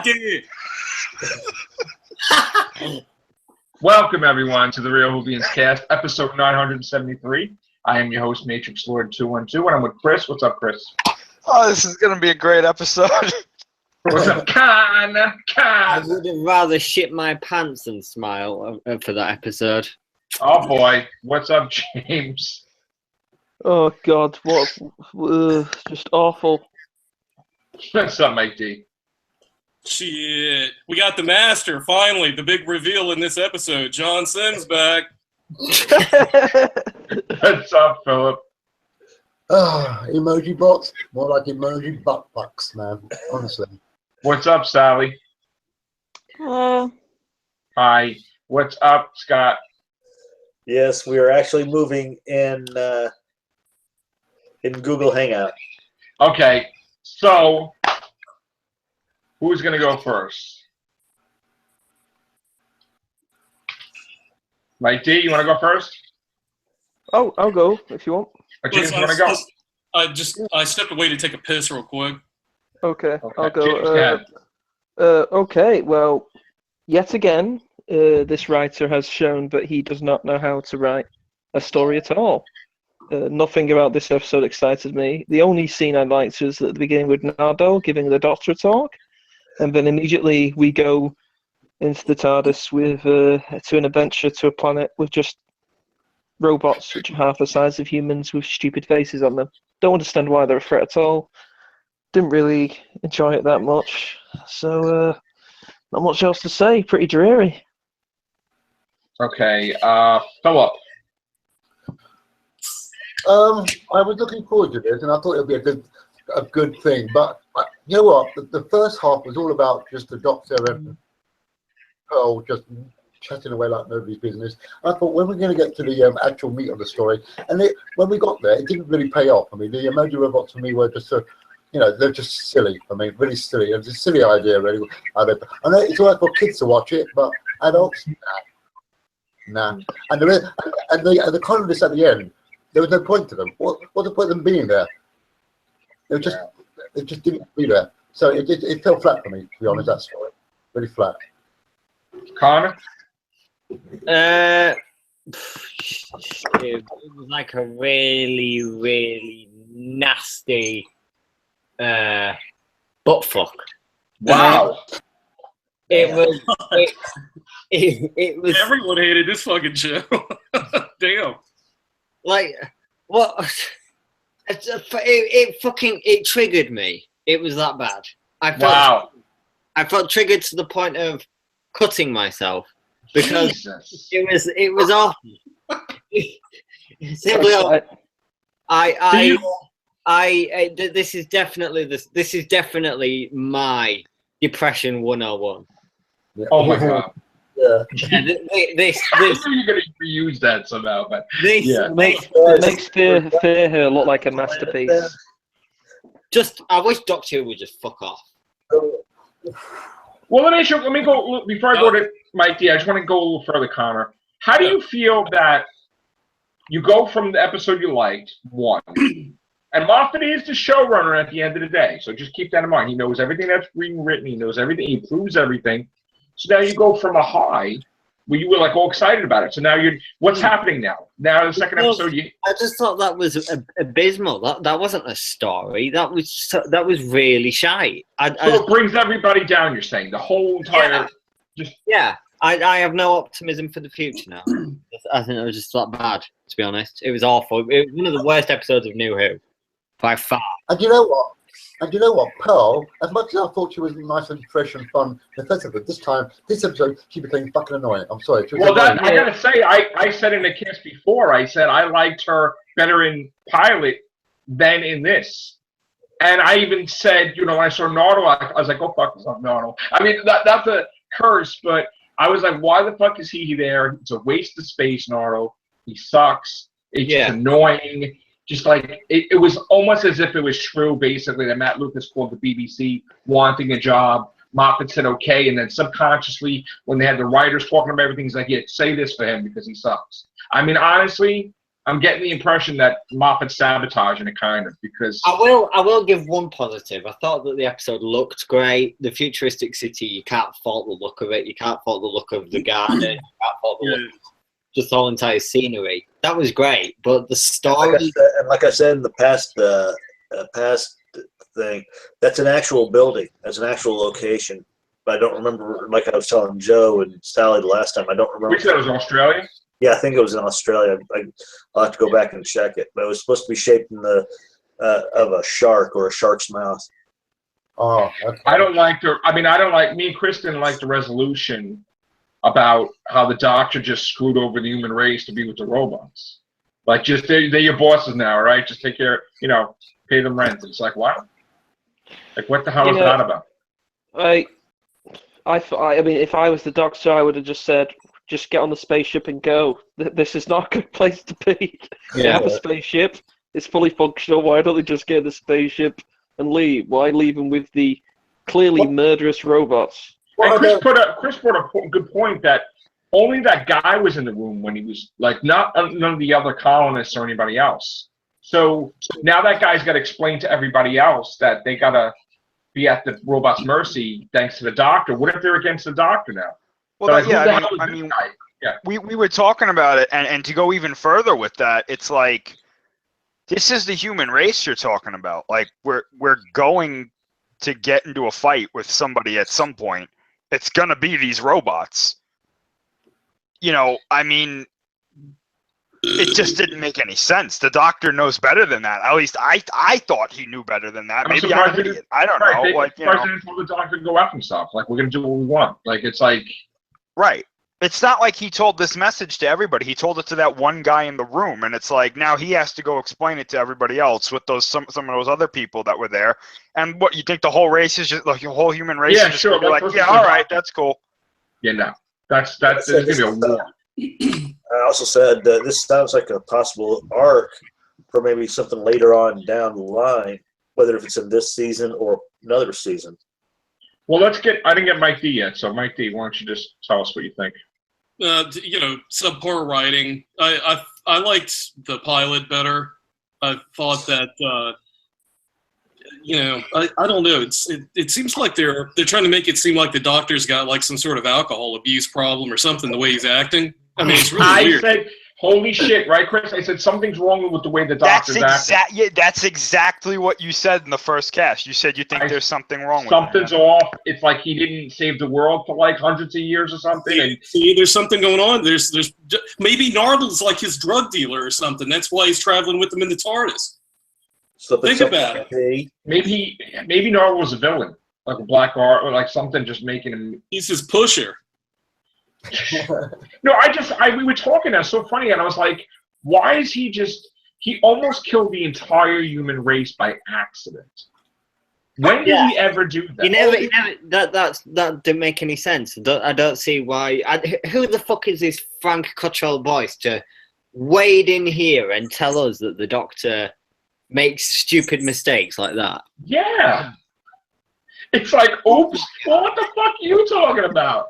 did. Welcome, everyone, to the Real Whovians Cast, episode 973. I am your host, Matrix Lord 212, and I'm with Chris. What's up, Chris? Oh, this is going to be a great episode. What's up, Khan? I would have rather shit my pants than smile for that episode. Oh, boy. What's up, James? Oh, God. What? Just awful. What's up, Mike D? Shit. We got the master, finally. The big reveal in this episode. John Sims back. What's up, Philip? Emoji bots? More like emoji butt fucks, man. Honestly. What's up, Sally? Hi. What's up, Scott? Yes, we are actually moving in Google Hangout. Okay, so who's going to go first? Mike D, you want to go first? Oh, I'll go if you want. Or James, you want to go? I stepped away to take a piss real quick. Okay, I'll James, go. Okay, well, yet again, this writer has shown that he does not know how to write a story at all. Nothing about this episode excited me. The only scene I liked was at the beginning with Nardo giving the doctor a talk, and then immediately we go into the TARDIS with to an adventure to a planet with just robots which are half the size of humans with stupid faces on them. Don't understand why they're a threat at all. Didn't really enjoy it that much. So, not much else to say. Pretty dreary. Okay, Philip. I was looking forward to this, and I thought it would be a good thing. But you know what? The first half was all about just the Doctor and Pearl just chatting away like nobody's business. I thought, when we're going to get to the actual meat of the story, and when we got there, it didn't really pay off. I mean, the emoji robots for me were just they're just silly. I mean, really silly. It was a silly idea, really. I know it's all right for kids to watch it, but adults, nah. And the colonists at the end, there was no point to them. What's the point of them being there? It just didn't be there. So it fell flat for me, to be honest. That story, really flat. Connor. It was like a really, really nasty butt fuck. Wow. It was. It was. Everyone hated this fucking show. Damn. Like, what? It triggered me. It was that bad. I felt triggered to the point of cutting myself because Jesus. it was awful. Simply, this is definitely my depression 101. Yeah. Oh my God. Yeah. This I knew you're going to reuse that somehow, but this yeah. Makes Fear Her look like a masterpiece. I wish Doctor Who would just fuck off. Well, let me go, before I go to Mike D, I just want to go a little further, Connor. How do you feel that you go from the episode you liked, one, and Moffat is the showrunner at the end of the day, so just keep that in mind. He knows everything that's being written, he knows everything, he approves everything. So now you go from a high where you were like all excited about it. So now what's happening now? Now the second episode, I just thought that was abysmal. That wasn't a story. That was really shy. So it brings everybody down. You're saying the whole entire. I have no optimism for the future now. I think it was just that bad. To be honest, it was awful. It was one of the worst episodes of New Who by far. And you know what? Pearl, as much as I thought she was nice and fresh and fun in the first episode, this episode, she became fucking annoying. I'm sorry. Well, I gotta say, I said in the cast before, I said I liked her better in pilot than in this. And I even said, when I saw Nardo, I was like, go fuck yourself, Nardo. I mean, that's a curse, but I was like, why the fuck is he there? It's a waste of space, Nardo. He sucks. It's just annoying. Just like it was almost as if it was true, basically, that Matt Lucas called the BBC wanting a job. Moffat said okay, and then subconsciously, when they had the writers talking about everything, he's like, "Yeah, say this for him because he sucks." I mean, honestly, I'm getting the impression that Moffat's sabotaging it, kind of, because I will give one positive. I thought that the episode looked great. The futuristic city, you can't fault the look of it. You can't fault the look of the garden. You can't fault the look of just the whole entire scenery. That was great, but the story. Like I said in the past thing, that's an actual building. That's an actual location. But I don't remember. Like I was telling Joe and Sally the last time, I don't remember. we said it was Australia. Yeah, I think it was in Australia. I'll have to go back and check it. But it was supposed to be shaped in the of a shark or a shark's mouth. Oh, okay. I don't like the. I mean, I don't like. Me and Kristen like the resolution about how the Doctor just screwed over the human race to be with the robots. Like, just they're your bosses now, right? Just take care. Pay them rent. It's like, what? Like, what the hell is that about? I mean, if I was the Doctor, I would have just said, just get on the spaceship and go. This is not a good place to be. They have a spaceship. It's fully functional. Why don't they just get the spaceship and leave? Why leave them with the clearly murderous robots? Well, Chris brought a good point that only that guy was in the room when he was, like, none of the other colonists or anybody else. So now that guy's got to explain to everybody else that they got to be at the robot's mercy thanks to the Doctor. What if they're against the Doctor now? Well, So, like, I mean, we were talking about it, and to go even further with that, it's like, this is the human race you're talking about. Like, we're going to get into a fight with somebody at some point. It's gonna be these robots. I mean, it just didn't make any sense. The Doctor knows better than that. At least I thought he knew better than that. Maybe I'm an idiot. I don't know. Like, President told the Doctor to go F himself. Like, we're gonna do what we want. Like, it's like. Right. It's not like he told this message to everybody. He told it to that one guy in the room, and it's like now he has to go explain it to everybody else with some of those other people that were there. And what, you think the whole race is just like the whole human race? Yeah, is just sure. gonna be like, yeah, all right, that's cool. Yeah, no, that's there's gonna be a war. I also said this sounds like a possible arc for maybe something later on down the line, whether if it's in this season or another season. Well, I didn't get Mike D yet, so Mike D, why don't you just tell us what you think? Subpar writing. I liked the pilot better. I thought that I don't know. It seems like they're trying to make it seem like the Doctor's got like some sort of alcohol abuse problem or something. The way he's acting. I mean, it's really weird. I said, holy shit, right, Chris? I said something's wrong with the way the Doctor's acting. Yeah, that's exactly what you said in the first cast. You said you think there's something wrong with him. Something's off. It's like he didn't save the world for like hundreds of years or something. See, there's something going on. There's maybe Nardle's like his drug dealer or something. That's why he's traveling with them in the TARDIS. Think about it. Maybe Nardle was a villain, like a black art or like something, just making him. He's his pusher. No, we were talking. That's so funny, and I was like, why is he almost killed the entire human race by accident? When did he ever do that? That didn't make any sense. I don't see why. Who the fuck is this Frank Cottrell voice to wade in here and tell us that the Doctor makes stupid mistakes like that? Yeah. It's like, oops, well, what the fuck are you talking about?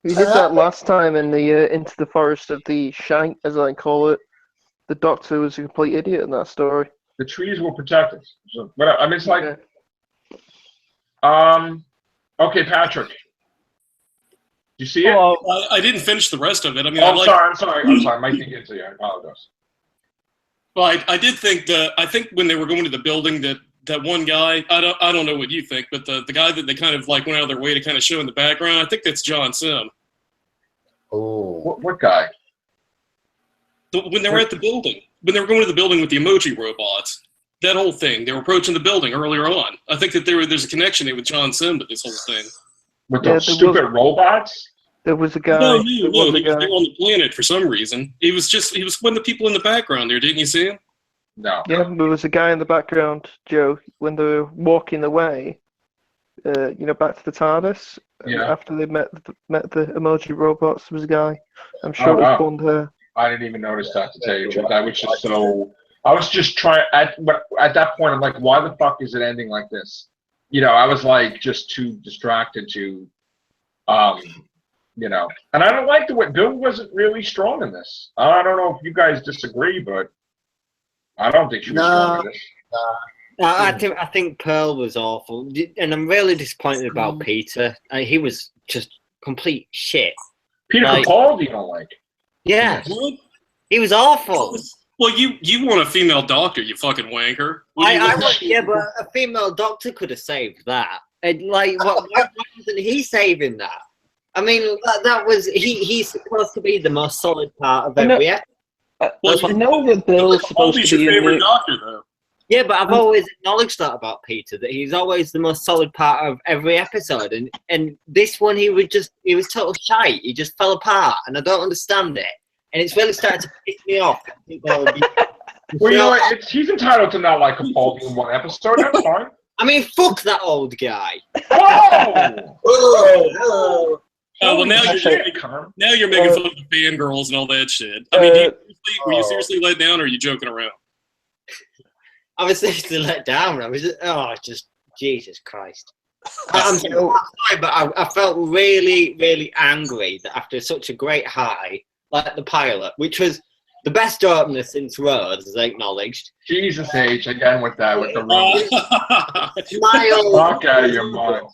We did that last time in the Into the Forest of the Shank, as I call it. The Doctor was a complete idiot in that story. The trees will protect us. So, I mean, it's like, okay, Patrick. Did you see it? Well, I didn't finish the rest of it. I mean, I'm sorry. Mike didn't get to you. I apologize. Well, I did think I think when they were going to the building that one guy, I don't know what you think, but the guy that they kind of like went out of their way to kind of show in the background, I think that's John Sim. Oh, what guy? When they were at the building, when they were going to the building with the emoji robots, that whole thing, they were approaching the building earlier on. I think that there's a connection there with John Sim with this whole thing. With those stupid robots? There was a guy. No, he was there on the planet for some reason. He was one of the people in the background there. Didn't you see him? No. Yeah, there was a guy in the background, Joe, when they were walking away, back to the TARDIS. Yeah. After they met the emoji robots, there was a guy. I'm sure it was blonde hair. I didn't even notice that, to tell you the truth. I was just trying, at that point, I'm like, why the fuck is it ending like this? I was like, just too distracted to And I don't like the way Bill wasn't really strong in this. I don't know if you guys disagree, but I don't think she was strong in this. I think Pearl was awful, and I'm really disappointed about Peter. He was just complete shit. Peter Capaldi, you don't like? Yeah, he was awful. Well, you want a female doctor, you fucking wanker. Yeah, but a female doctor could have saved that. And why wasn't he saving that? I mean, that was he's supposed to be the most solid part of every episode. Well, I know that Bill's supposed to be your favorite doctor, though. Yeah, but I've always acknowledged that about Peter, that he's always the most solid part of every episode. And this one, he was total shite. He just fell apart, and I don't understand it. And it's really starting to piss me off. Well, he's entitled to not like Capaldi in one episode. That's fine. I mean, fuck that old guy. Whoa! Well, now you're making fun of the fangirls and all that shit. I mean, were you seriously let down, or are you joking around? I was seriously let down. I was just Jesus Christ. I'm sorry, but I felt really, really angry that after such a great high, like the pilot, which was the best opener since Rose, as I acknowledged. Jesus H, again with the Rose. Smile. Fuck out of your mind.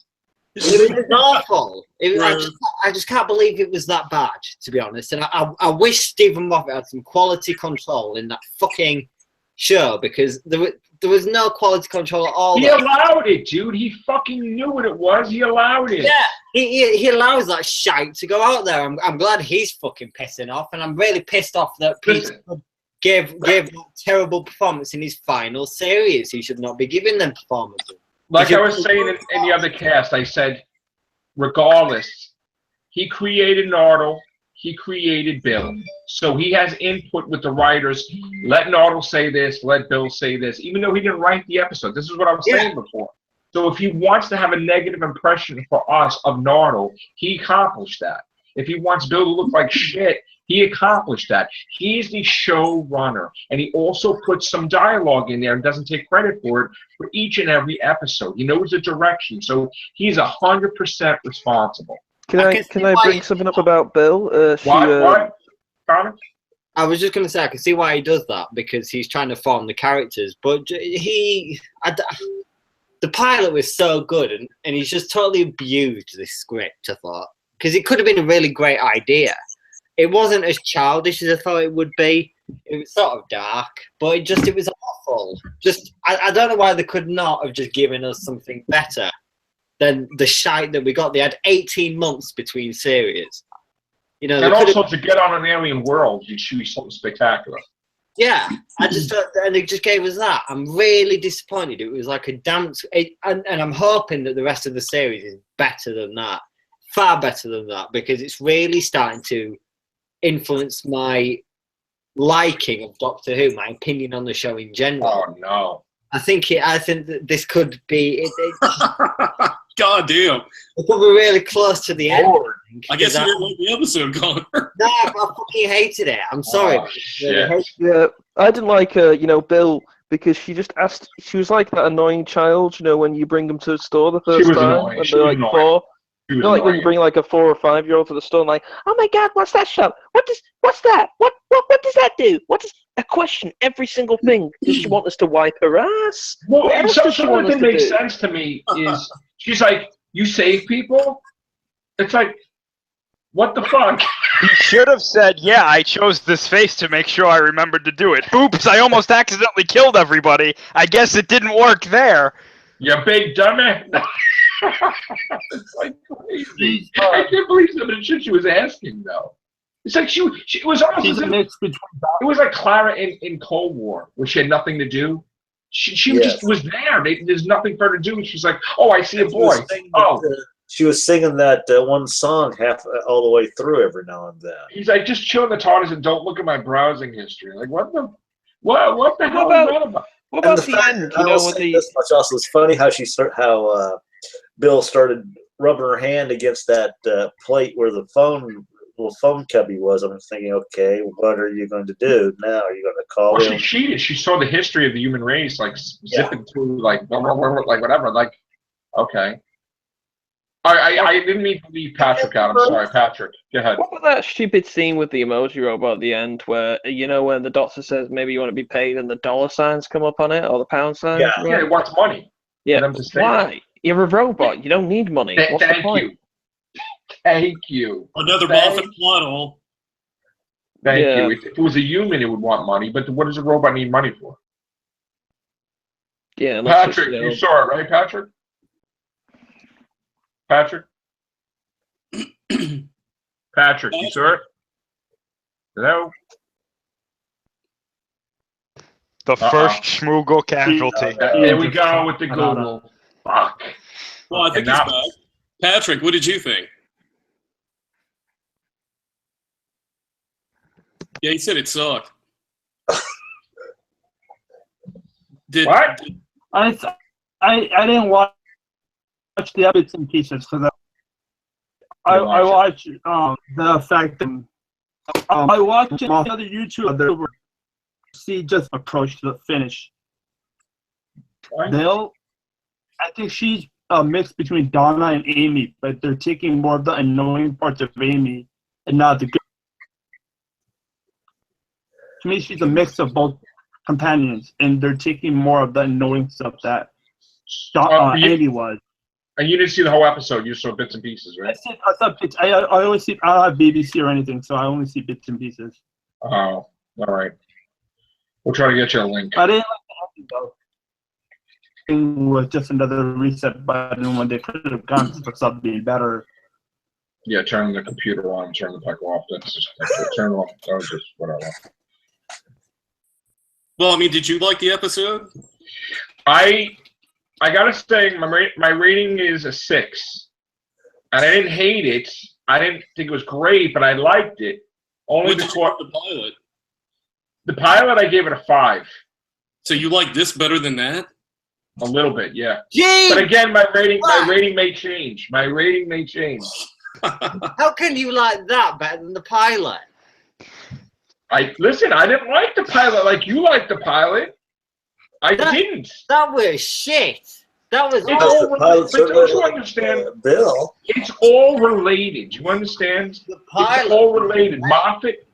It was awful. I just can't believe it was that bad, to be honest. And I wish Stephen Moffat had some quality control in that fucking show, because there was no quality control at all. He allowed it, dude. He fucking knew what it was. He allowed it. Yeah, he allows that shite to go out there. I'm glad he's fucking pissing off, and I'm really pissed off that Peter gave that terrible performance in his final series. He should not be giving them performances. Like I was saying in the other cast, I said, regardless, he created Nardole, he created Bill. So he has input with the writers. Let Nardole say this, let Bill say this, even though he didn't write the episode. This is what I was saying before. So if he wants to have a negative impression for us of Nardole, he accomplished that. If he wants Bill to look like shit, he accomplished that. He's the showrunner, and he also puts some dialogue in there and doesn't take credit for it for each and every episode. He knows the direction, so he's 100% responsible. Can I bring something up about Bill? What? Connor? I was just going to say, I can see why he does that, because he's trying to form the characters, but the pilot was so good, and he's just totally abused this script, I thought, because it could have been a really great idea. It wasn't as childish as I thought it would be. It was sort of dark, but it was awful. I don't know why they could not have just given us something better than the shite that we got. They had 18 months between series. And also to get on an alien world, you'd choose something spectacular. Yeah, I just thought, and it just gave us that. I'm really disappointed. It was like a dance, and I'm hoping that the rest of the series is better than that, far better than that, because it's really starting to influence my liking of Doctor Who, my opinion on the show in general. Oh no! I think that this could be. God damn! It could be really close to the end. I guess you didn't like the episode, Connor. No, I fucking hated it. I'm sorry. Yeah, I didn't like Bill, because she just asked. She was like that annoying child, when you bring them to the store the first time, and they're like 4. You know, like when you bring like a 4 or 5-year-old to the store, and like, oh my God, what's that shop? What's that? What does that do? What is a question? Every single thing. Does she want us to wipe her ass? Well, and something that makes sense to me is she's like, you save people. It's like, what the fuck? He should have said, yeah, I chose this face to make sure I remembered to do it. Oops, I almost accidentally killed everybody. I guess it didn't work there. You big dummy. It's like crazy. I can't believe some of the shit she was asking, though. It's like she was almost as if it was like Clara in Cold War, where she had nothing to do. She just was there. There's nothing for her to do. She's like, oh, I see a boy. She was singing that one song all the way through every now and then. He's like, just chill in the TARDIS and don't look at my browsing history. Like, what the hell is that about? What about the end? This much also, it's funny how Bill started rubbing her hand against that plate where the little phone cubby was. I'm thinking, okay, what are you going to do now? Are you going to call him? She cheated. She saw the history of the human race, like zipping through, like whatever. Like, okay. I didn't mean to leave Patrick out. I'm sorry, Patrick. Go ahead. What about that stupid scene with the emoji robot at the end where, when the doctor says maybe you want to be paid and the dollar signs come up on it or the pound signs? Yeah. Yeah, it wants money. Yeah. For them to stay. Why? You're a robot. You don't need money. What's the point? Thank you. Another Moffat plot hole. Thank Yeah. you. If it was a human, it would want money. But what does a robot need money for? Yeah. unless it's, Patrick, you saw it, right, Patrick? Patrick? Patrick, you saw it? Hello? The first Schmoogel casualty. There we go with the Google. Fuck. Well, I think he's back. Patrick, what did you think? Yeah, he said it sucked. What? I didn't watch the bits and pieces because I watched the fact that I watched other YouTubers see just approach to the finish. I think she's a mix between Donna and Amy, but they're taking more of the annoying parts of Amy and not the good. To me, she's a mix of both companions, and they're taking more of the annoying stuff that Amy was. And you didn't see the whole episode. You saw bits and pieces, right? I saw bits. I always see. I don't have BBC or anything, so I only see bits and pieces. Oh, all right. We'll try to get you a link. I didn't like the ending, though. It was just another reset button when they could have gone for something being better. Yeah, turn the computer on, turn the mic off. That's just turn it off. That was just whatever. Well, I mean, did you like the episode? I gotta say, my rating is a 6, and I didn't hate it. I didn't think it was great, but I liked it. Only What did because you think of the pilot? the pilot, I gave it a 5. So you like this better than that? A little bit, yeah. Gee! But again, my rating may change. My rating may change. How can you like that better than the pilot? Listen, I didn't like the pilot like you liked the pilot. I didn't. That was shit. That was It's all- all the pilot but don't you certainly- understand? Bill. It's all related. You understand? the It's pilot. all related. Moffat.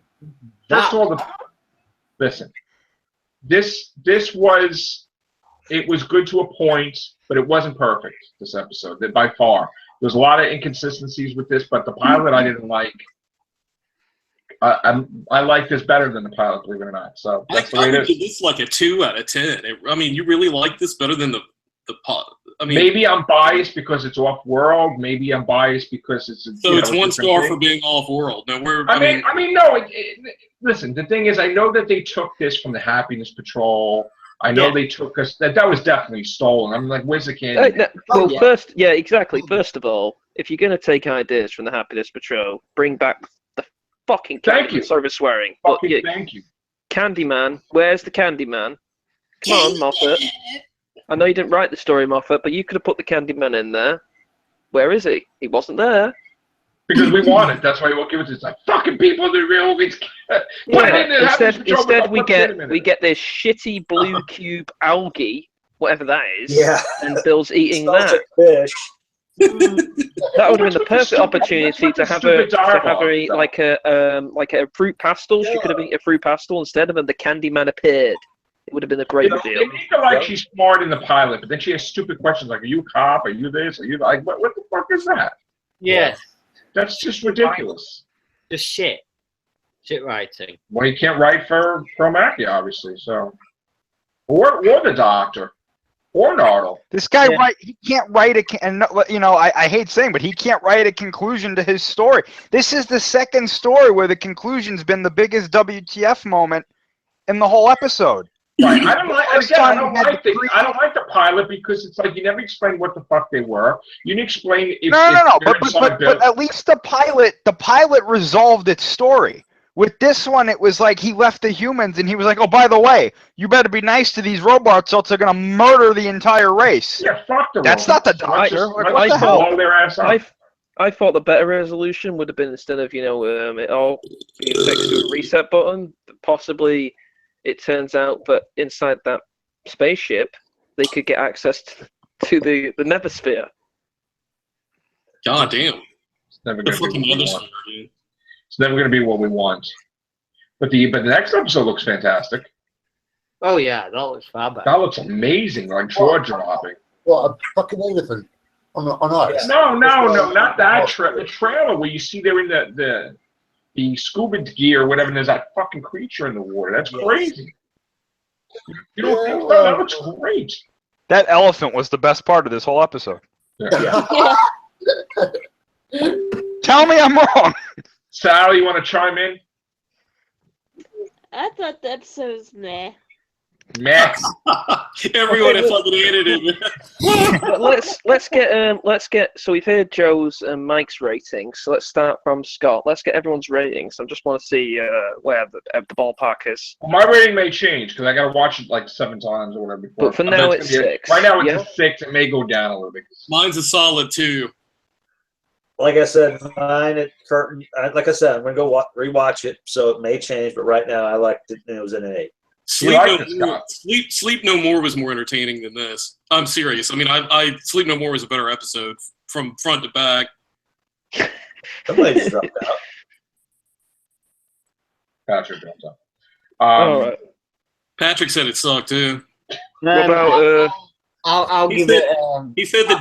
That's all the. Listen, this was. It was good to a point, but it wasn't perfect. This episode, by far, there's a lot of inconsistencies with this. But the pilot, I didn't like. I like this better than the pilot, believe it or not. So that's the way I it would is. give this like a 2 out of 10. I mean, you really like this better than the pilot. I mean, Maybe I'm biased because it's off-world. Maybe I'm biased because it's. So it's 1 star for being off-world. Now I mean, no. Listen, the thing is, I know that they took this from the Happiness Patrol. I know they took us. That was definitely stolen. I'm like, where's the candy? First, yeah, exactly. First of all, if you're going to take ideas from the Happiness Patrol, bring back the fucking Candyman. Sorry for swearing. Thank you. Candyman, where's the Candyman? Come on, Moffat. I know you didn't write the story, Moffat, but you could have put the Candyman in there. Where is he? He wasn't there. Because we want it. That's why we'll give it to the fucking people in the Real Whovians Cast. Instead we get this shitty blue cube algae, whatever that is, and Bill's eating that. Fish. That would have been the perfect opportunity to have a fruit pastel. She could have eaten a fruit pastel instead of, and the Candyman appeared. It would have been a great deal. They make her like she's smart in the pilot, but then she has stupid questions like, "Are you a cop? Are you this? Are you like what the fuck is that?" Yes. That's just ridiculous. Just shit. Shit writing. Well, you can't write for Mackie, obviously. So, or the Doctor, or Nardle. This guy he can't write I hate saying, but he can't write a conclusion to his story. This is the second story where the conclusion's been the biggest WTF moment in the whole episode. Right. I don't like the pilot because it's like you never explain what the fuck they were. You didn't explain if No. But at least the pilot resolved its story. With this one, it was like he left the humans and he was like, "Oh, by the way, you better be nice to these robots, else they're gonna murder the entire race." Yeah, fuck the That's robots. not the Doctor. What the thought- hell? Their ass up. I thought the better resolution would have been instead of it all being fixed to a reset button, possibly it turns out that inside that spaceship they could get access to the Neversphere. God damn. It's never The going to fucking be what we other want. story, dude. It's never going to be what we want. But the next episode looks fantastic. Oh yeah, that looks far better. That looks amazing, like jaw dropping. What, a fucking elephant on ice? No, not that the trailer where you see they're in the scuba gear or whatever, and there's that fucking creature in the water. That's crazy. You don't think so? That looks great. That elephant was the best part of this whole episode. Yeah. Tell me I'm wrong. Sally, you want to chime in? I thought the episode was meh. Max. Everyone is fucking hated it. But let's get. So we've heard Joe's and Mike's ratings. So let's start from Scott. Let's get everyone's ratings. I just want to see where the ballpark is. Well, my rating may change because I got to watch it like 7 times or whatever before. But for now, it's 6. Right now, it's a 6. It may go down a little bit. Mine's a solid 2. Like I said, mine at curtain. Like I said, I'm gonna go rewatch it, so it may change. But right now, I liked it, and it was an 8. Sleep No More was more entertaining than this. I'm serious. I mean, I Sleep No More was a better episode from front to back. Somebody just dropped out. Patrick dropped out. All right. Patrick said it sucked too. What about? I'll He give said- it. He said the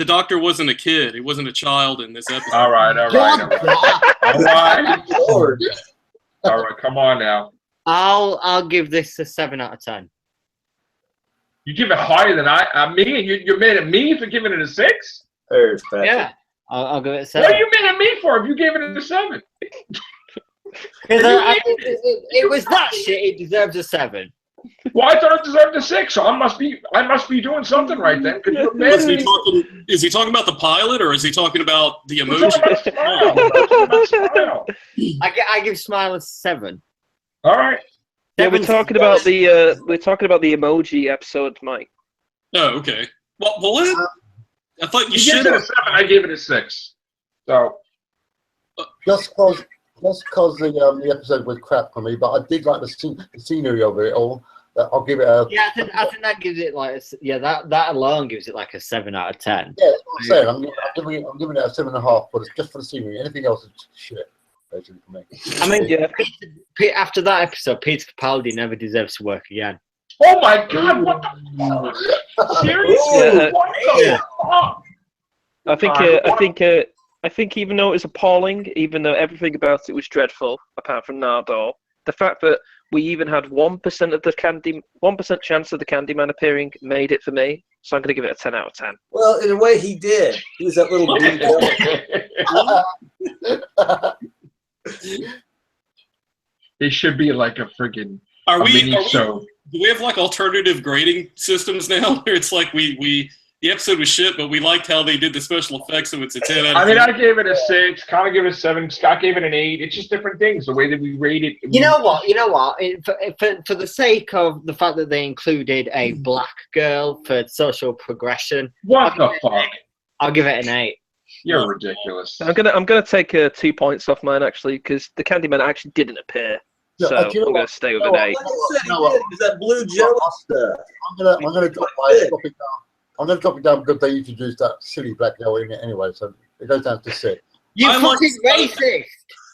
doctor wasn't a kid. He wasn't a child in this episode. All right. All right. Come on now. I'll give this a 7 out of 10. You give it higher than me, and you're mad at me for giving it a 6? There's Patrick. Yeah, I'll give it a What 7. are you mad at me for if you gave it a 7? It was that shit. It deserves a 7. Well, I thought it deserved a 6, so I must be doing something right then. Because you're mad Is at he, me. is he talking about the pilot or is he talking about the We're talking emoji? about Smile. I give Smile a 7. All right. Yeah, we're talking about the emoji episode, Mike. Oh, okay. Well, what? I thought you You should gave it a have. 7. I gave it a 6. So Just cause the episode was crap for me, but I did like the scenery of it all. I'll give it a. Yeah, I think that gives it like that alone gives it like a 7 out of 10. Yeah, that's what I'm saying. I'm giving it a 7.5, but it's just for the scenery. Anything else is shit, basically for me. I mean, Yeah. after that episode, Peter Capaldi never deserves to work again. oh my God, what the seriously? Yeah. What the fuck? I think even though it was appalling, even though everything about it was dreadful, apart from Nardor, the fact that we even had 1% of the 1% chance of the Candyman appearing made it for me. So I'm going to give it a 10 out of 10. Well, in a way, he did. He was that little dude. It should be like a friggin' Are we? mini show. Do we have like alternative grading systems now? Where it's like the episode was shit, but we liked how they did the special effects, so it's a 10 out of 10. I mean, I gave it a 6. Connor gave it a 7. Scott gave it an 8. It's just different things. The way that we rate it. You know what? For the sake of the fact that they included a black girl for social progression, What the fuck? I'll give it an 8. You're ridiculous. I'm gonna take 2 points off mine actually because the Candyman actually didn't appear. Yeah, So do I'm you know gonna what? stay with You an know 8. Like I said, he did. It was that blue jello stuff. I'm gonna drop it down. I'm gonna drop it down because they introduced that silly black girl in it anyway, so it goes down to 6. You I fucking racist!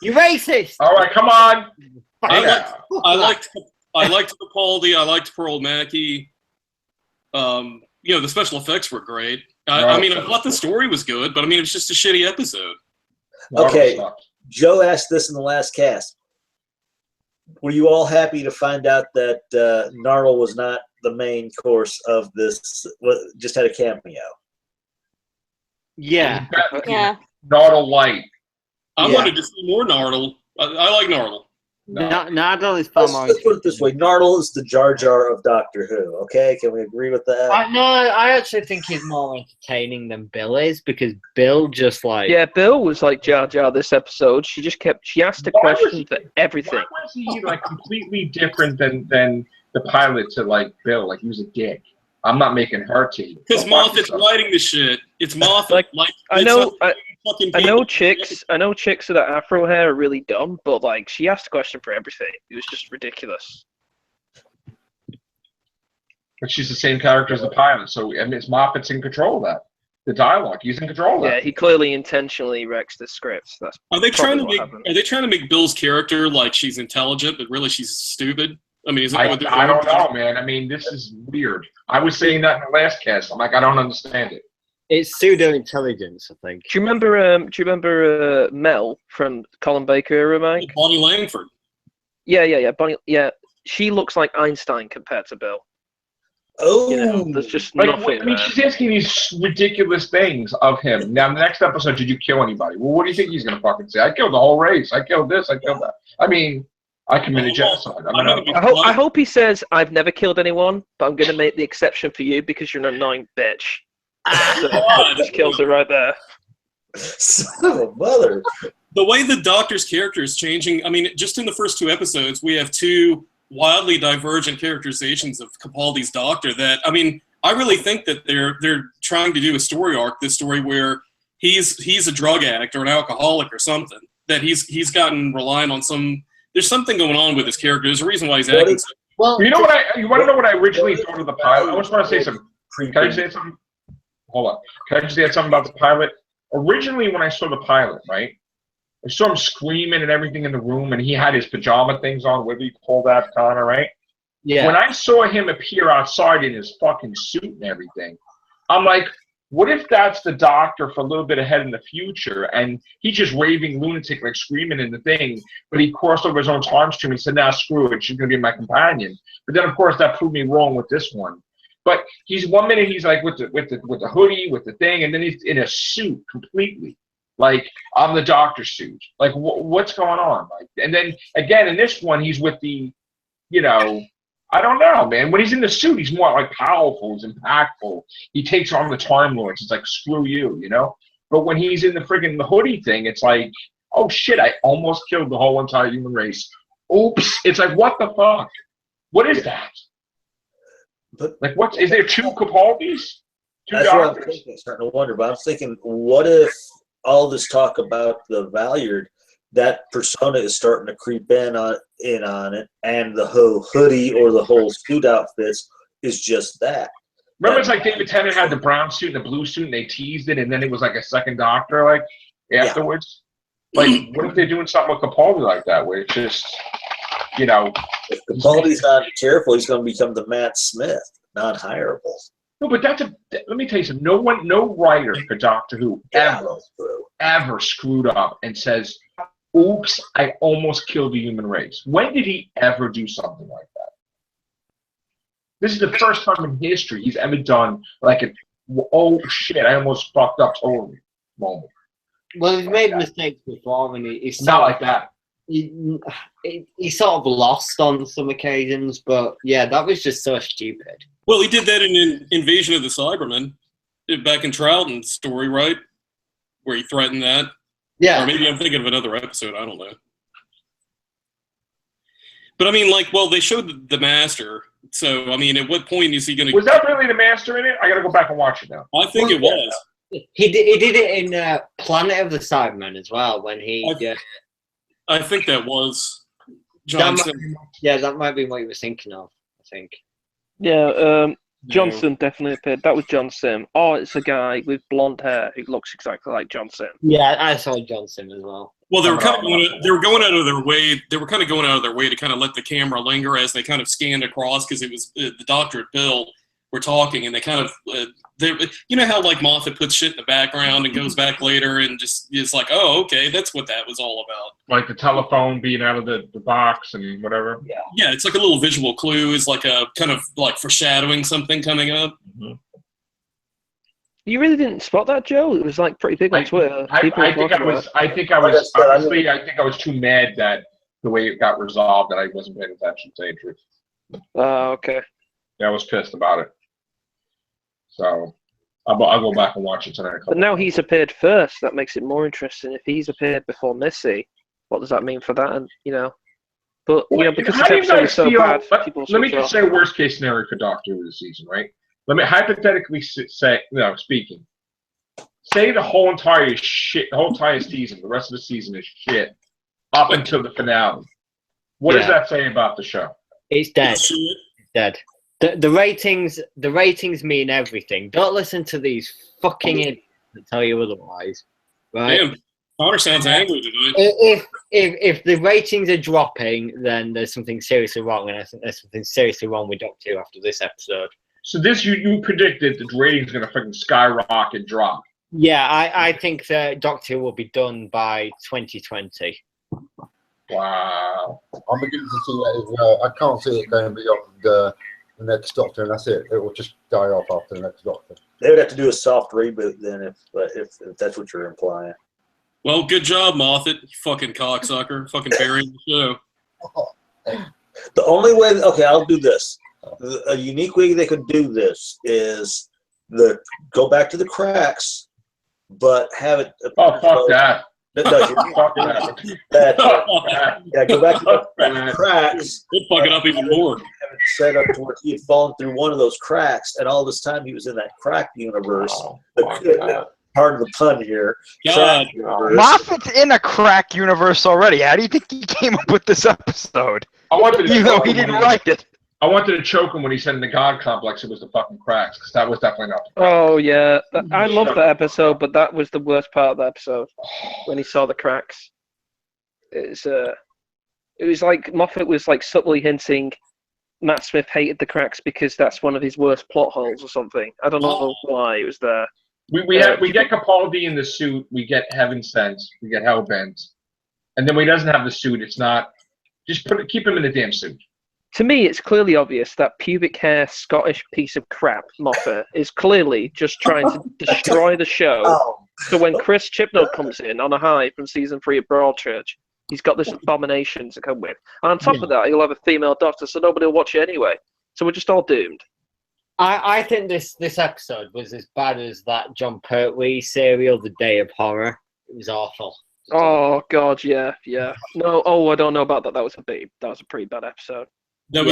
You racist! All right, come on. I liked Capaldi. I liked Pearl Mackie. The special effects were great. I mean, I thought the story was good, but I mean, it was just a shitty episode. Okay, Joe asked this in the last cast. Were you all happy to find out that Gnarl was not the main course of this? Just had a cameo. Yeah. Yeah. Nardal Light. I Yeah. wanted to see more Nardal. I like Nardal. Nardal is far more. Let's put it this way: Gnarl is the Jar Jar of Doctor Who. Okay, can we agree with that? I actually think he's more entertaining than Bill is because Bill just like Yeah, Bill was like Jar Jar this episode. She asked a Why was question he- for everything. Why was he like completely different than the pilot to like Bill? Like he was a dick. I'm not making her team. Because Moffat's writing the shit. It's Moffat. I know fucking I know people. chicks with that afro hair are really dumb, but like she asked a question for everything. It was just ridiculous. But she's the same character as the pilot, so I mean, it's Moffat's in control of that. the dialogue. He's in control of Yeah, that. he clearly intentionally wrecks the scripts. That's Are they trying to probably make? what happened. Are they trying to make Bill's character like she's intelligent, but really she's stupid? I mean, is that what they're I doing? don't know, man. I mean, this is weird. I was saying that in the last cast. I'm like, I don't understand it. It's pseudo intelligence, I think. Do you remember Mel from Colin Baker era, Mike? Bonnie Langford. Yeah. Bonnie, yeah, she looks like Einstein compared to Bill. Oh, You know, there's just Like, nothing I mean, there. she's asking these ridiculous things of him. Now, the next episode, did you kill anybody? Well, what do you think he's going to fucking say? I killed the whole race. I killed this. I killed that. I mean, I committed genocide. I hope he says, I've never killed anyone, but I'm going to make the exception for you because you're an annoying bitch. So, just kills it right there. son of a mother. The way the Doctor's character is changing, I mean, just in the first 2 episodes, we have 2 wildly divergent characterizations of Capaldi's Doctor that, I mean, I really think that they're trying to do a story arc, this story where he's a drug addict or an alcoholic or something, that he's gotten reliant on there's something going on with his character. There's a reason why he's acting so. Well, You want to know what I originally thought of the pilot? I just want to say something. Can I say something? Hold on. Can I just say something about the pilot? Originally, when I saw the pilot, right, I saw him screaming and everything in the room, and he had his pajama things on, whatever you call that, Connor, right? yeah. When I saw him appear outside in his fucking suit and everything, I'm like, what if that's the Doctor for a little bit ahead in the future, and he's just raving lunatic, like screaming in the thing, but he crossed over his own time stream and said, nah, screw it, she's going to be my companion. But then, of course, that proved me wrong with this one. But he's 1 minute he's like with the hoodie, with the thing, and then he's in a suit completely. Like, I'm the Doctor suit. Like, what's going on? Like, and then, again, in this one, he's with the, you know, I don't know, man. When he's in the suit, he's more like powerful, he's impactful. He takes on the Time Lords. It's like, screw you, you know? But when he's in the friggin' the hoodie thing, it's like, oh shit, I almost killed the whole entire human race. Oops. It's like, what the fuck? What is that? But like, what is there 2 Capaldis? 2 that's what I'm Doctors? thinking. Starting to wonder. But I'm thinking, what if all this talk about the Valyard, that persona is starting to creep in on it, and the whole hoodie or the whole suit outfits is just that. Remember, it's like David Tennant had the brown suit and the blue suit, and they teased it, and then it was like a second Doctor, like, afterwards. Yeah. Like, what if they're doing something with Capaldi like that, where it's just, you know... If Capaldi's not careful, he's going to become the Matt Smith, not hireable. No, but let me tell you something. No writer for Doctor Who ever screwed up and says, oops, I almost killed the human race. When did he ever do something like that? This is the first time in history he's ever done like a, oh shit, I almost fucked up totally moment. Well, he's made mistakes before, and he's not like that. He sort of lost on some occasions, but yeah, that was just so stupid. Well, he did that in Invasion of the Cybermen, back in Troughton's story, right? Where he threatened that. Yeah. Or maybe I'm thinking of another episode. I don't know. But I mean, like, well, they showed the Master. So, I mean, at what point is he going to... Was that really the Master in it? I got to go back and watch it now. I think it was. He did it in Planet of the Cybermen as well, when he... I think that was Johnson. That might be what he was thinking of, I think. Yeah, Johnson definitely appeared. That was John Sim. Oh, it's a guy with blonde hair who looks exactly like John Sim. Yeah, I saw John Sim as well. Well, they were kind of going out of their way. They were kind of going out of their way to kind of let the camera linger as they kind of scanned across, because it was the Doctor and Bill were talking, and they kind of you know how like Moffat puts shit in the background and goes back later and just is like, oh, okay, that's what that was all about. Like the telephone being out of the box and whatever. Yeah, it's like a little visual clue. It's like a kind of like foreshadowing something coming up. Mm-hmm. You really didn't spot that, Joe? It was like pretty big on Twitter. I think I was too mad that the way it got resolved that I wasn't paying attention, to tell you the truth. Oh, okay. Yeah, I was pissed about it. So I'll go back and watch it tonight. But now he's appeared first. That makes it more interesting. If he's appeared before Missy, what does that mean for that? And but because this episode is so bad, let me just say worst case scenario for Doctor Who this season, right? Let me hypothetically say, speaking. Say the whole entire season, the rest of the season is shit, up until the finale. What does that say about the show? It's dead. Dead. The ratings mean everything. Don't listen to these fucking idiots that tell you otherwise. Right? Damn, Connor sounds angry tonight. If the ratings are dropping, then there's something seriously wrong, and I think there's something seriously wrong with Doctor Who after this episode. So this you predicted the rating's going to fucking skyrocket drop. Yeah, I think that Doctor Who will be done by 2020. Wow. I'm beginning to see that as well. I can't see it going beyond the next Doctor, and that's it. It will just die off after the next Doctor. They would have to do a soft reboot then, if that's what you're implying. Well, good job, Moffat. You fucking cocksucker. Fucking burying the show. The only way, okay, I'll do this. A unique way they could do this is go back to the cracks, but have it. Oh, fuck that. Go back to the cracks. We'll fuck it up even more. Have it set up to where he had fallen through one of those cracks, and all this time he was in that crack universe. Part of the pun here. God. Moffat's in a crack universe already. How do you think he came up with this episode? Even though he didn't write it. I wanted to choke him when he said in the God Complex it was the fucking cracks, because that was definitely not. Oh yeah, I love that episode, but that was the worst part of the episode when he saw the cracks. It was like Moffat was like subtly hinting Matt Smith hated the cracks because that's one of his worst plot holes or something. I don't know why it was there. We get Capaldi in the suit, we get Heaven Sent, we get Hellbent, and then when he doesn't have the suit, it's not. Just keep him in the damn suit. To me, it's clearly obvious that pubic hair Scottish piece of crap Moffat is clearly just trying to destroy the show. So when Chris Chibnall comes in on a high from season 3 of Broadchurch, he's got this abomination to come with. And on top of that, he'll have a female doctor, so nobody will watch it anyway. So we're just all doomed. I think this episode was as bad as that John Pertwee serial, The Day of Horror. It was awful. Oh God, yeah. No, I don't know about that. That was a pretty bad episode. That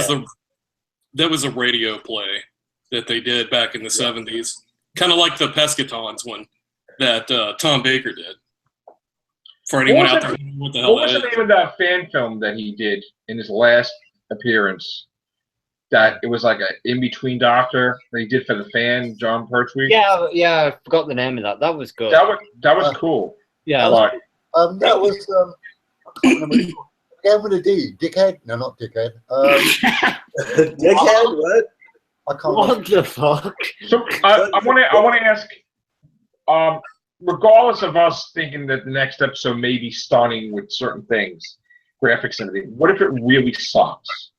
was a radio play that they did back in the 70s. Kind of like the Pescatons one that Tom Baker did. For anyone out there, what the hell What was the name of that fan film that he did in his last appearance? That it was like an in-between doctor that he did for the fan, John Pertwee. Yeah, I forgot the name of that. That was good. That was cool. Yeah. That was I can't remember. Again with a D, dickhead? No, not dickhead. Dickhead? What? I can't. What the fuck? So I want to ask, regardless of us thinking that the next episode may be stunning with certain things, graphics and everything, what if it really sucks?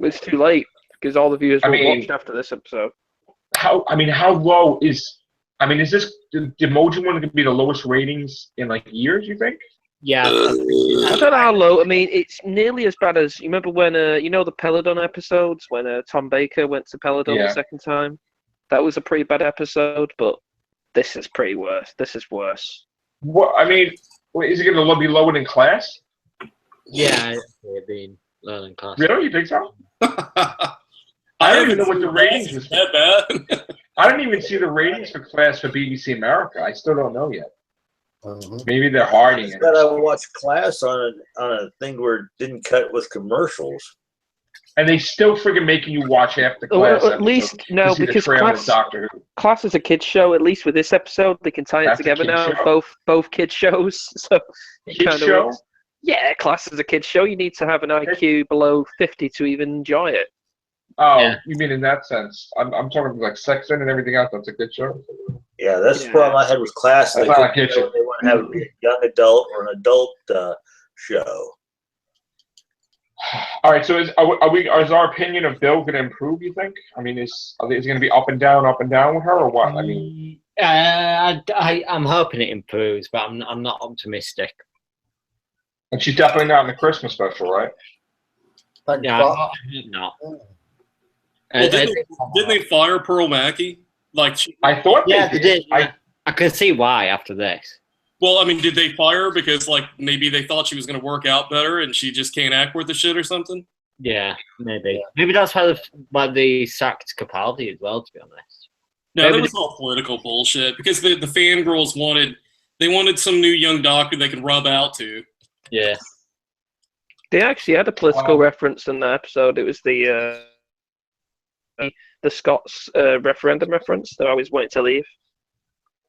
It's too late because all the viewers will watch after this episode. How low is? Is this the Emoji one going to be the lowest ratings in like years? You think? Yeah. I don't know how low. It's nearly as bad as you remember when the Peladon episodes when Tom Baker went to Peladon the second time. That was a pretty bad episode, but this is pretty worse. This is worse. What is it going to be lower than Class? Yeah, it's been lower than Class. Really, you think so? I don't even know what the ratings was. That bad. I didn't even see the ratings for Class for BBC America. I still don't know yet. Maybe they're harding it. But I watched Class on a thing where it didn't cut with commercials. And they still friggin' making you watch half the Class. At least no, because Class is a kids show. At least with this episode, they can tie it together now. Show? Both kids shows. So Kids show? Yeah, Class is a kids show. You need to have an IQ below 50 to even enjoy it. Oh, yeah. You mean in that sense? I'm talking like sex and everything else. That's a good show. Yeah, that's the problem I had with Class. They want to have a young adult or an adult show. All right, so is our opinion of Bill going to improve? You think? Is it going to be up and down with her, or what? I'm hoping it improves, but I'm not optimistic. And she's definitely not in the Christmas special, right? No. Well, didn't they fire Pearl Mackie? I thought they did. I can see why after this. Well, did they fire her because maybe they thought she was going to work out better and she just can't act worth the shit or something? Yeah, maybe. Yeah. Maybe that's why they sacked Capaldi as well, to be honest. No, that was all political bullshit because the fangirls wanted some new young doctor they can rub out to. Yeah. They actually had a political reference in the episode. It was the the Scots referendum reference. They're always wanting to leave.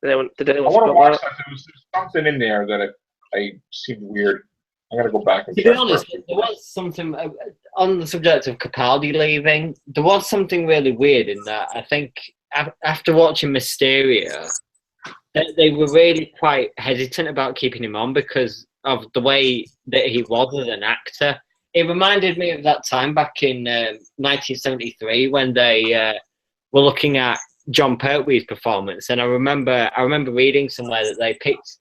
Did anyone I want to spot watch that? that. There's something in there that I seemed weird. I'm gonna go back and To check. be honest, there was something on the subject of Capaldi leaving. There was something really weird in that. I think after watching Mysterio, they were really quite hesitant about keeping him on because of the way that he was as an actor. It reminded me of that time back in 1973 when they were looking at John Pertwee's performance, and I remember reading somewhere that they picked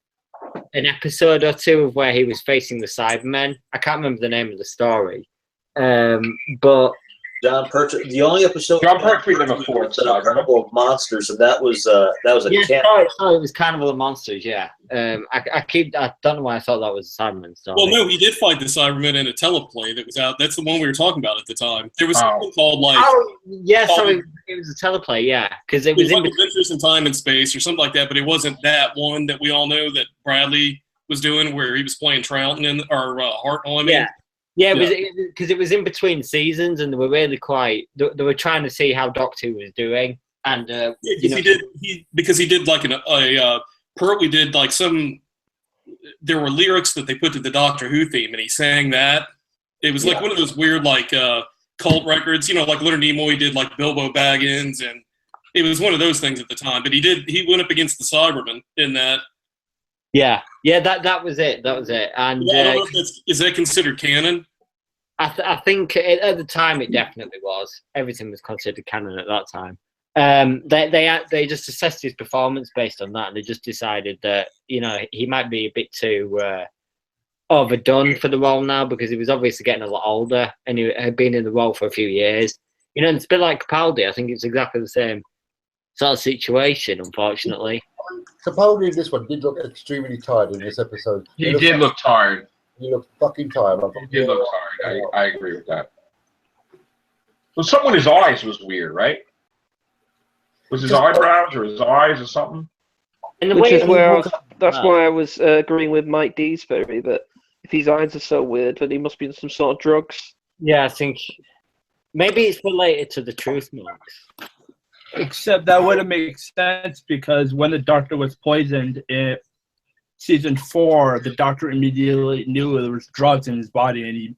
an episode or two of where he was facing the Cybermen. I can't remember the name of the story, but John Pertwee. The only episode John Pertwee never fought Carnival of Monsters, and that was a cat. Sorry, it was Carnival of Monsters. Yeah, I don't know why I thought that was a Cyberman story. Well, no, he did fight the Cybermen in a teleplay that was out. That's the one we were talking about at the time. There was something called like. Oh, yeah, sorry, it was a teleplay. Yeah, because it was like Adventures in Time and Space or something like that, but it wasn't that one that we all know that Bradley was doing, where he was playing Troughton or Hartnell. I mean. Yeah, because it was in between seasons, and they were really quite. They were trying to see how Doctor Who was doing, and because he did like Pertwee did like some. There were lyrics that they put to the Doctor Who theme, and he sang that. It was like one of those weird like cult records, like Leonard Nimoy did like Bilbo Baggins, and it was one of those things at the time. But he went up against the Cybermen in that. Yeah, that was it. That was it. And I don't know if is that considered canon? I think at the time it definitely was. Everything was considered canon at that time. They just assessed his performance based on that, and they just decided that he might be a bit too overdone for the role now because he was obviously getting a lot older, and he had been in the role for a few years. And it's a bit like Capaldi. I think it's exactly the same sort of situation, unfortunately. Capaldi in this one did look extremely tired in this episode. He did look tired. He looked fucking tired. He did look tired. I agree with that. So something with his eyes was weird, right? Was his eyebrows or his eyes or something? Which is where that's why I was agreeing with Mike D's theory that if his eyes are so weird, then he must be in some sort of drugs. Yeah, I think maybe it's related to the truth marks. Except that wouldn't make sense because when the Doctor was poisoned in season 4, the Doctor immediately knew there was drugs in his body and he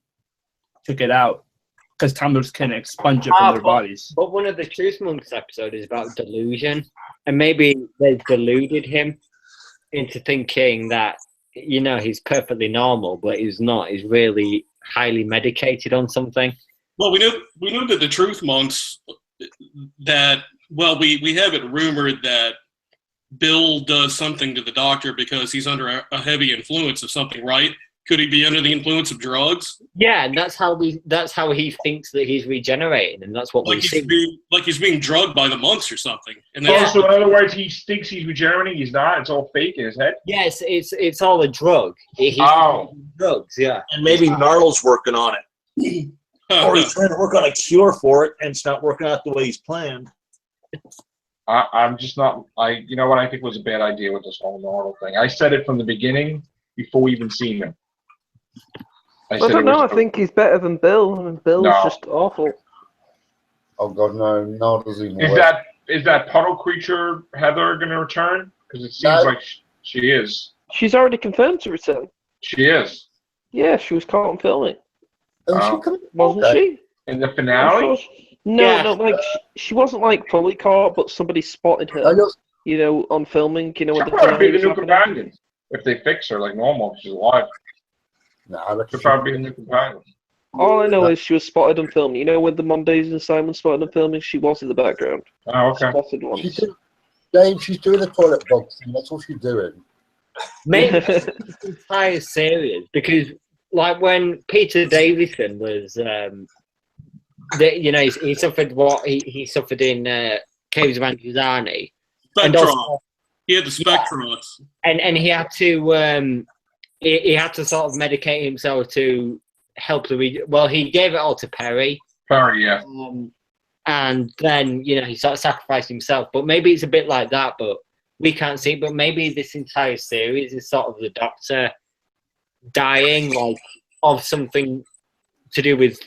took it out because Tamils can expunge it from their bodies. But one of the Truth Monks episodes is about delusion, and maybe they deluded him into thinking that he's perfectly normal, but he's not. He's really highly medicated on something. Well, we know that the Truth Monks that. Well, we have it rumored that Bill does something to the Doctor because he's under a heavy influence of something, right? Could he be under the influence of drugs? Yeah, and that's how he thinks that he's regenerating, and that's what we see. He's being drugged by the monks or something. And so in other words, he thinks he's regenerating. He's not. It's all fake in his head. Yes, it's all a drug. He's drugs, yeah. And maybe Narl's working on it, or he's trying to work on a cure for it, and it's not working out the way he's planned. I'm just not. You know what I think was a bad idea with this whole Narl thing. I said it from the beginning before we even seen him. I don't know. I think he's better than Bill. I mean, Bill's just awful. Oh God, no! Narl's even worse. Is that puddle creature Heather going to return? Because it seems like she is. She's already confirmed to return. She is. Yeah, she was caught on filming. Wasn't she? In the finale? No, like she wasn't like fully caught, but somebody spotted her. On filming. She'll probably be the new companion if they fix her like normal. If she's alive. She'll probably be the new companion. All I know is she was spotted on film. When the Mondays and Simon spotted on filming, she was in the background. Oh, okay. Spotted once. She's doing the toilet box thing. That's all she's doing. Maybe this entire series because, like, when Peter Davison was. He suffered what he suffered in Caves of Androzani. He had the Spectrox. And he had to he had to sort of medicate himself to help he gave it all to Perry. Perry, yeah. And then he sort of sacrificed himself. But maybe it's a bit like that, but we can't see. But maybe this entire series is sort of the Doctor dying, like of something to do with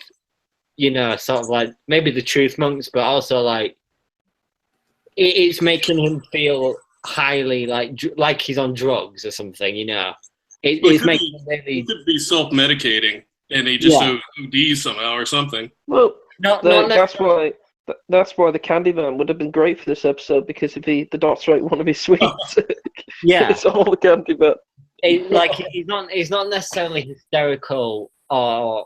you know, sort of like maybe the truth monks, but also like it's making him feel highly like he's on drugs or something, you know. It's making him really. He could be self-medicating, and he just ODs somehow or something. Well, Not that's why the Candyman would have been great for this episode, because if the doctor ate one of his sweets, yeah, it's all the Candyman. Like he's not necessarily hysterical or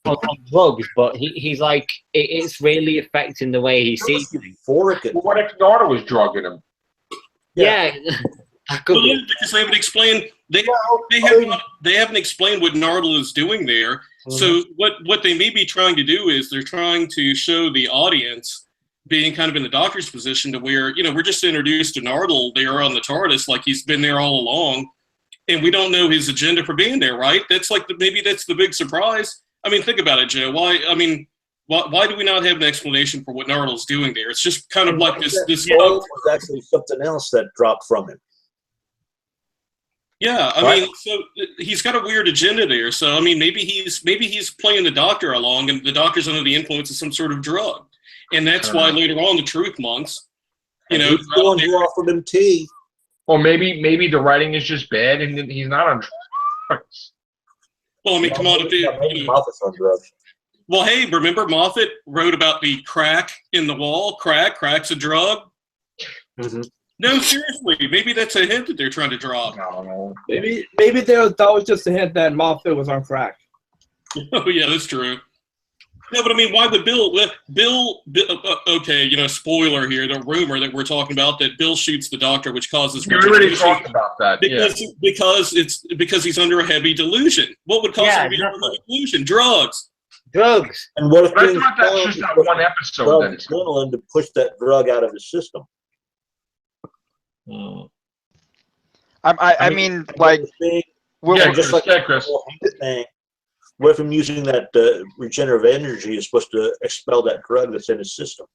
on drugs, but he's like it's really affecting the way he sees things. Well, what if Narda was drugging him? Yeah, that could be. Because they haven't explained they haven't explained what Nardal is doing there. Mm-hmm. So what they may be trying to do is they're trying to show the audience being kind of in the doctor's position to where, you know, we're just introduced to Nardal there on the TARDIS like he's been there all along, and we don't know his agenda for being there, right? That's like maybe that's the big surprise. I mean, think about it, Joe. Why do we not have an explanation for what Nardal's doing there? It's just kind of like this. Was actually something else that dropped from him. Yeah, I mean, so he's got a weird agenda there. So I mean, maybe he's playing the doctor along, and the doctor's under the influence of some sort of drug, and that's why later on the truth monks, you know, he's the one who offered him tea. Or maybe the writing is just bad, and he's not on drugs. Well, I mean, come on, Moffat's on drugs. Well, hey, remember Moffat wrote about the crack in the wall? Crack's a drug. Mm-hmm. No, seriously, maybe that's a hint that they're trying to drop. I don't know. Maybe that was just a hint that Moffat was on crack. Oh yeah, that's true. No, but I mean, why would Bill? Okay, you know, spoiler here. The rumor that we're talking about that Bill shoots the doctor, which causes. We already talked about that. Because he's under a heavy delusion. What would cause him to be under a delusion? Drugs. And what if that's just that one episode? Then adrenaline to push that drug out of his system. I mean, like, just like Chris. What if him using that regenerative energy is supposed to expel that drug that's in his system?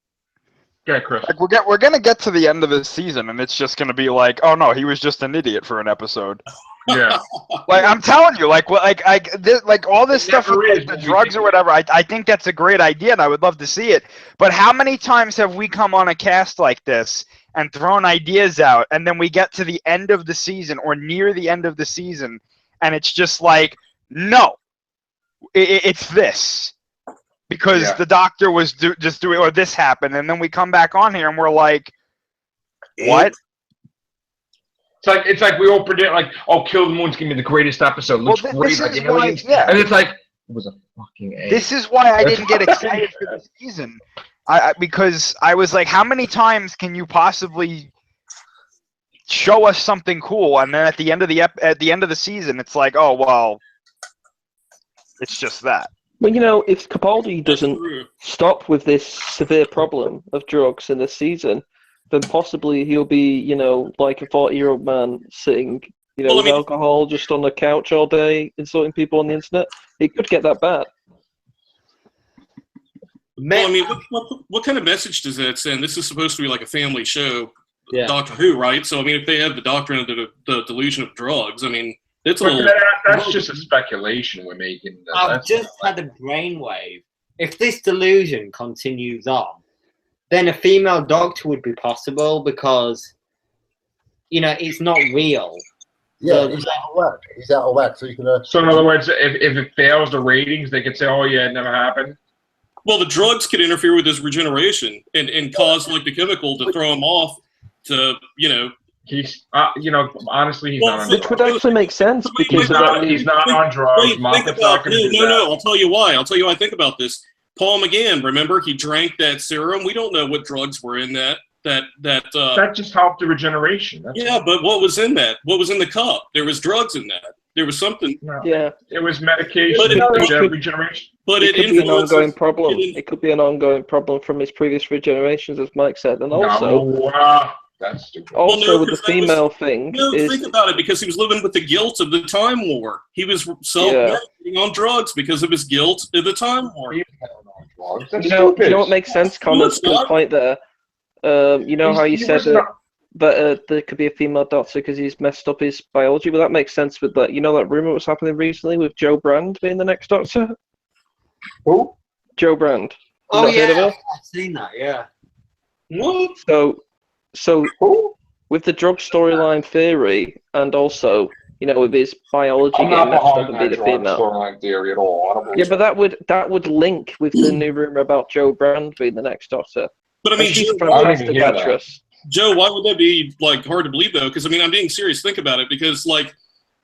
Yeah, Chris. Like we're gonna get to the end of this season, and it's just gonna be like, oh no, he was just an idiot for an episode. Yeah. Like I'm telling you, like all this stuff with the drugs or whatever. I think that's a great idea, and I would love to see it. But how many times have we come on a cast like this and thrown ideas out, and then we get to the end of the season or near the end of the season, and it's just like, no, it's this. Because the doctor was just doing, or this happened, and then we come back on here and we're like, what? It's like we all predict, like, oh, Kill the Moon's gonna be the greatest episode. Looks great, like aliens. And it's like, it was a fucking A. This is why I didn't get excited for the season. Because I was like, how many times can you possibly show us something cool, and then at the end of the season, it's like, oh well, it's just that. Well, you know, if Capaldi doesn't stop with this severe problem of drugs in this season, then possibly he'll be, you know, like a 40-year-old man sitting, you know, with alcohol just on the couch all day, insulting people on the internet. It could get that bad. Well, I mean, what kind of message does that send? This is supposed to be like a family show, Doctor Who, right? So, I mean, if they have the doctor under the delusion of drugs, I mean, it's a little... That's just a speculation we're making. I've just had a brainwave. If this delusion continues on, then a female doctor would be possible because, you know, it's not real. Yeah, he's out of whack. He's out of whack. So you can. So in other words, if it fails the ratings, they could say, "Oh yeah, it never happened." Well, the drugs could interfere with his regeneration and cause like the chemical to throw him off. To he's honestly he's not on drugs. Which would actually make sense because he's not on drugs. No. I'll tell you why. I think about this. Paul McGann, remember, he drank that serum. We don't know what drugs were in that. That just helped the regeneration. But what was in that? What was in the cup? There was drugs in that. There was something. No. Yeah. It was medication. Regeneration. But it could be an ongoing problem. It could be an ongoing problem from his previous regenerations, as Mike said, and also. That's stupid. Also, with the female thing. Think about it, because he was living with the guilt of the Time War. He was self-medicating on drugs because of his guilt of the Time War. You know what makes sense, Connor, to the point there? You know how you said that there could be a female doctor because he's messed up his biology? Well, that makes sense with that. You know that rumor was happening recently with Joe Brand being the next doctor? Who? Joe Brand. Oh Not heard of yeah, her? I've seen that. Yeah. What? So with the drug storyline theory, and also, you know, with his biology I'm getting not messed up behind and that being a drug female. storyline theory at all. I don't believe Yeah, but that would link with the new rumor about Joe Brand being the next Doctor. But I And mean, she's a Joe, I didn't even fantastic hear that. actress. Joe, why would that be like hard to believe though? Because I mean, I'm being serious. Think about it. Because like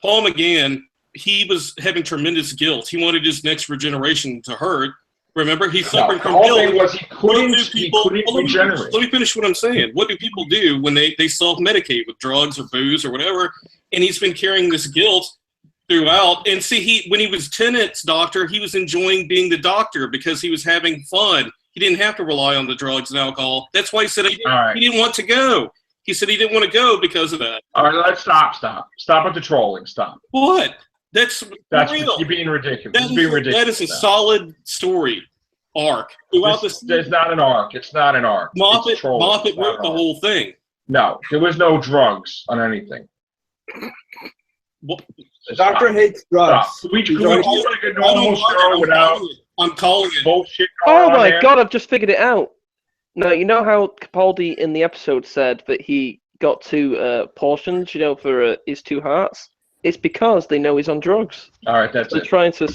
Paul McGann, he was having tremendous guilt. He wanted his next regeneration to hurt. Remember, he's suffering The from whole guilt. thing was he What do couldn't people? regenerate. Let me finish what I'm saying. What do people do when they self-medicate with drugs or booze or whatever? And he's been carrying this guilt throughout. And see, when he was Tennant's doctor, he was enjoying being the doctor because he was having fun. He didn't have to rely on the drugs and alcohol. That's why he said he didn't want to go. He said he didn't want to go because of that. All right, let's stop with the trolling. Stop. What? That's real. You're being ridiculous. You're being ridiculous. That is a solid story arc throughout this. There's not an arc. It's not an arc. Moffat wrote the whole thing. No, there was no drugs on anything. What? Doctor hates drugs. We do like a normal show without I'm calling it bullshit. Oh my god, I've just figured it out. No, you know how Capaldi in the episode said that he got 2 portions, you know, for his 2 hearts? It's because they know he's on drugs. All right, that's They're it. trying to